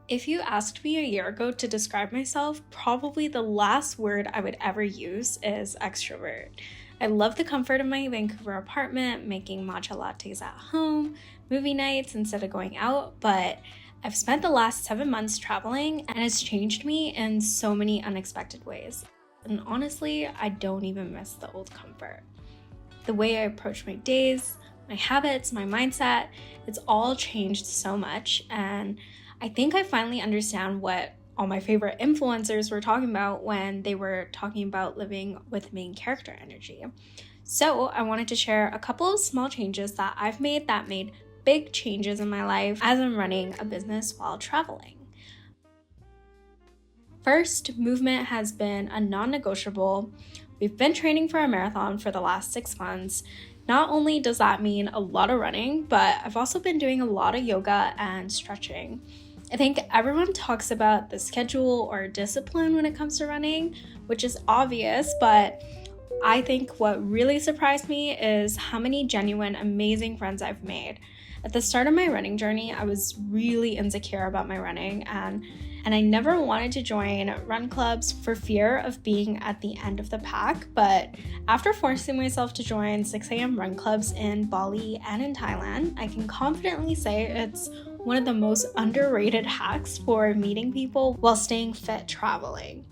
If you asked me a year ago to describe myself, probably the last word I would ever use is extrovert. I love the comfort of my Vancouver apartment, making matcha lattes at home, movie nights instead of going out, but I've spent the last 7 months traveling and it's changed me in so many unexpected ways. And honestly, I don't even miss the old comfort. The way I approach my days, my habits, my mindset, it's all changed so much, and I think I finally understand what all my favorite influencers were talking about when they were talking about living with main character energy. So I wanted to share a couple of small changes that I've made that made big changes in my life as I'm running a business while traveling. First, movement has been a non-negotiable. We've been training for a marathon for the last 6 months. Not only does that mean a lot of running, but I've also been doing a lot of yoga and stretching. I think everyone talks about the schedule or discipline when it comes to running, which is obvious, but I think what really surprised me is how many genuine, amazing friends I've made. At the start of my running journey, I was really insecure about my running and I never wanted to join run clubs for fear of being at the end of the pack, but after forcing myself to join 6 a.m. run clubs in Bali and in Thailand, I can confidently say it's one of the most underrated hacks for meeting people while staying fit traveling.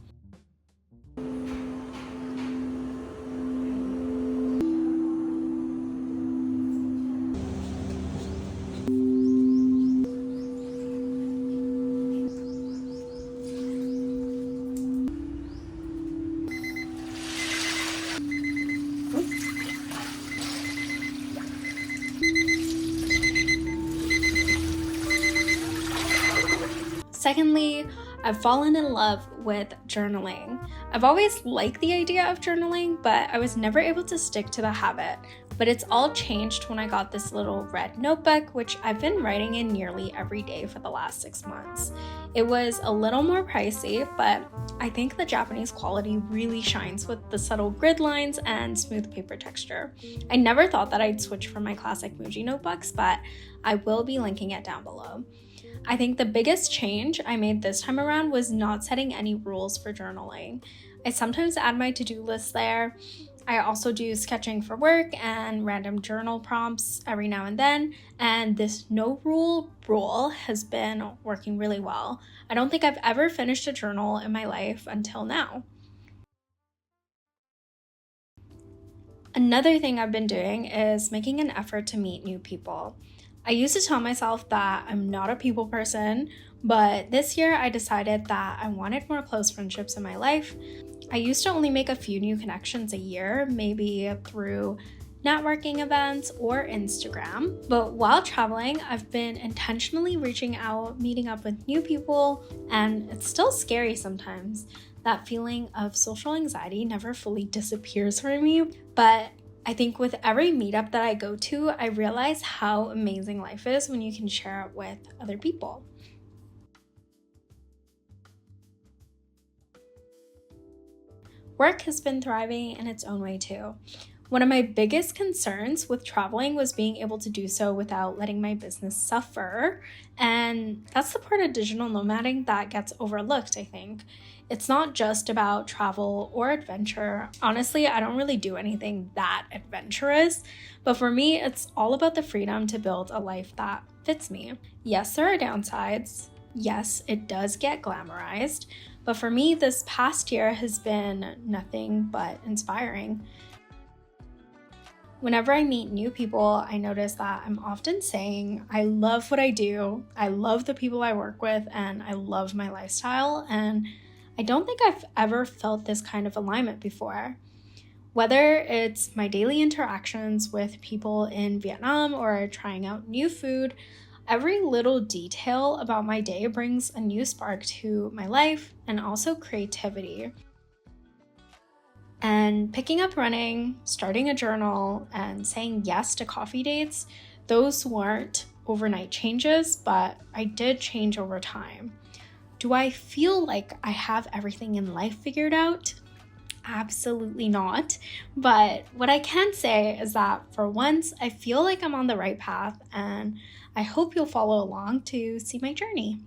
Secondly, I've fallen in love with journaling. I've always liked the idea of journaling, but I was never able to stick to the habit. But it's all changed when I got this little red notebook, which I've been writing in nearly every day for the last 6 months. It was a little more pricey, but I think the Japanese quality really shines with the subtle grid lines and smooth paper texture. I never thought that I'd switch from my classic Muji notebooks, but I will be linking it down below. I think the biggest change I made this time around was not setting any rules for journaling. I sometimes add my to-do list there. I also do sketching for work and random journal prompts every now and then, and this no rule rule has been working really well. I don't think I've ever finished a journal in my life until now. Another thing I've been doing is making an effort to meet new people. I used to tell myself that I'm not a people person, but this year I decided that I wanted more close friendships in my life. I used to only make a few new connections a year, maybe through networking events or Instagram. But while traveling, I've been intentionally reaching out, meeting up with new people, and it's still scary sometimes. That feeling of social anxiety never fully disappears for me, but I think with every meetup that I go to, I realize how amazing life is when you can share it with other people. Work has been thriving in its own way too. One of my biggest concerns with traveling was being able to do so without letting my business suffer, and that's the part of digital nomading that gets overlooked, I think. It's not just about travel or adventure. Honestly, I don't really do anything that adventurous, but for me, it's all about the freedom to build a life that fits me. Yes, there are downsides. Yes, it does get glamorized, but for me, this past year has been nothing but inspiring. Whenever I meet new people, I notice that I'm often saying, I love what I do, I love the people I work with, and I love my lifestyle, and I don't think I've ever felt this kind of alignment before. Whether it's my daily interactions with people in Vietnam or trying out new food, every little detail about my day brings a new spark to my life and also creativity. And picking up running, starting a journal, and saying yes to coffee dates, those weren't overnight changes, but I did change over time. Do I feel like I have everything in life figured out? Absolutely not. But what I can say is that for once, I feel like I'm on the right path, and I hope you'll follow along to see my journey.